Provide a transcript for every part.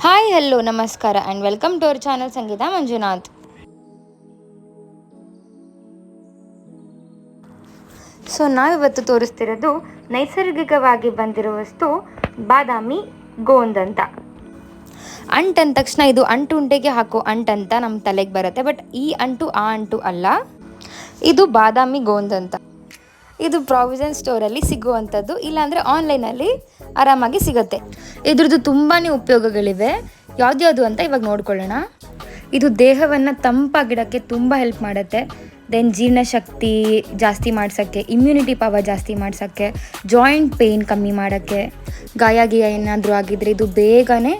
Hi hello ನಮಸ್ಕಾರ and welcome to our channel Sangeetha Manjunath. So ನಾವಿವತ್ತು ತೋರಿಸ್ತಿರೋದು ನೈಸರ್ಗಿಕವಾಗಿ ಬಂದಿರೋ ವಸ್ತು ಬಾದಾಮಿ ಗೋಂದ್ ಅಂತ. ಅಂಟು ಅಂದ ತಕ್ಷಣ ಇದು ಅಂಟು ಉಂಡೆಗೆ ಹಾಕೋ ಅಂಟಂತ ನಮ್ಮ ತಲೆಗೆ ಬರುತ್ತೆ. ಬಟ್ ಈ ಅಂಟು ಆ ಅಂಟು ಅಲ್ಲ, ಇದು ಬಾದಾಮಿ ಗೋಂದ್ ಅಂತ. ಇದು ಪ್ರಾವಿಷನ್ ಸ್ಟೋರಲ್ಲಿ ಸಿಗುವಂಥದ್ದು, ಇಲ್ಲಾಂದರೆ ಆನ್ಲೈನಲ್ಲಿ ಆರಾಮಾಗಿ ಸಿಗುತ್ತೆ. ಇದ್ರದ್ದು ತುಂಬಾ ಉಪಯೋಗಗಳಿವೆ. ಯಾವ್ದ್ಯಾವುದು ಅಂತ ಇವಾಗ ನೋಡ್ಕೊಳ್ಳೋಣ. ಇದು ದೇಹವನ್ನು ತಂಪಾಗಿಡೋಕ್ಕೆ ತುಂಬ ಹೆಲ್ಪ್ ಮಾಡುತ್ತೆ. ದೆನ್ ಜೀರ್ಣಶಕ್ತಿ ಜಾಸ್ತಿ ಮಾಡ್ಸೋಕ್ಕೆ, ಇಮ್ಯುನಿಟಿ ಪವರ್ ಜಾಸ್ತಿ ಮಾಡ್ಸೋಕ್ಕೆ, ಜಾಯಿಂಟ್ ಪೇಯ್ನ್ ಕಮ್ಮಿ ಮಾಡೋಕ್ಕೆ, ಗಾಯ ಏನಾದರೂ ಆಗಿದ್ದರೆ ಇದು ಬೇಗನೆ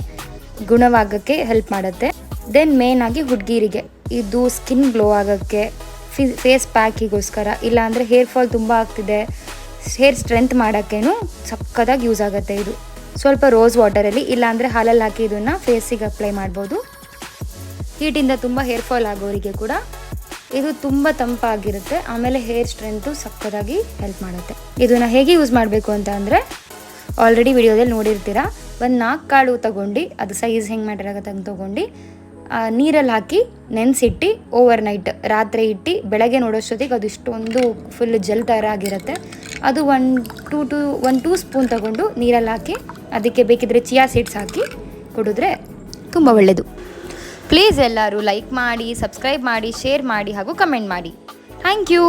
ಗುಣವಾಗೋಕ್ಕೆ ಹೆಲ್ಪ್ ಮಾಡುತ್ತೆ. ದೆನ್ ಮೇಯ್ನಾಗಿ ಹುಡುಗಿರಿಗೆ ಇದು ಸ್ಕಿನ್ ಗ್ಲೋ ಆಗೋಕ್ಕೆ, ಫೇಸ್ ಪ್ಯಾಕಿಗೋಸ್ಕರ, ಇಲ್ಲಾಂದರೆ ಹೇರ್ ಫಾಲ್ ತುಂಬ ಆಗ್ತಿದೆ, ಹೇರ್ ಸ್ಟ್ರೆಂತ್ ಮಾಡೋಕ್ಕೇನು ಸಕ್ಕತ್ತಾಗಿ ಯೂಸ್ ಆಗುತ್ತೆ. ಇದು ಸ್ವಲ್ಪ ರೋಸ್ ವಾಟರಲ್ಲಿ ಇಲ್ಲಾಂದರೆ ಹಾಲಲ್ಲಿ ಹಾಕಿ ಇದನ್ನು ಫೇಸಿಗೆ ಅಪ್ಲೈ ಮಾಡ್ಬೋದು. ಹೀಟಿಂದ ತುಂಬ ಹೇರ್ ಫಾಲ್ ಆಗೋರಿಗೆ ಕೂಡ ಇದು ತುಂಬ ತಂಪಾಗಿರುತ್ತೆ. ಆಮೇಲೆ ಹೇರ್ ಸ್ಟ್ರೆಂತು ಸಕ್ಕತ್ತಾಗಿ ಹೆಲ್ಪ್ ಮಾಡುತ್ತೆ. ಇದನ್ನು ಹೇಗೆ ಯೂಸ್ ಮಾಡಬೇಕು ಅಂತ ಅಂದರೆ ಆಲ್ರೆಡಿ ವಿಡಿಯೋದಲ್ಲಿ ನೋಡಿರ್ತೀರ. ಒಂದು 4 ಕಾಳು ತೊಗೊಂಡು, ಅದು ಸೈಜ್ ಹೆಂಗೆ ಮ್ಯಾಟರ್ ಆಗುತ್ತೆ ಅಂತ ತೊಗೊಂಡು ನೀರಲ್ಲಿ ಹಾಕಿ ನೆನೆಸಿಟ್ಟು ಓವರ್ ನೈಟ್ ರಾತ್ರಿ ಇಟ್ಟು ಬೆಳಗ್ಗೆ ನೋಡೋಷ್ಟೊತ್ತಿಗೆ ಅದು ಇಷ್ಟೊಂದು ಫುಲ್ ಜೆಲ್ ಥರ ಆಗಿರುತ್ತೆ. ಅದು 1-2 ಸ್ಪೂನ್ ತೊಗೊಂಡು ನೀರಲ್ಲಿ ಹಾಕಿ ಅದಕ್ಕೆ ಬೇಕಿದ್ರೆ ಚಿಯಾ ಸೀಡ್ಸ್ ಹಾಕಿ ಕುಡಿದ್ರೆ ತುಂಬ ಒಳ್ಳೆಯದು. ಪ್ಲೀಸ್ ಎಲ್ಲರೂ ಲೈಕ್ ಮಾಡಿ, ಸಬ್ಸ್ಕ್ರೈಬ್ ಮಾಡಿ, ಶೇರ್ ಮಾಡಿ ಹಾಗೂ ಕಮೆಂಟ್ ಮಾಡಿ. Thank you.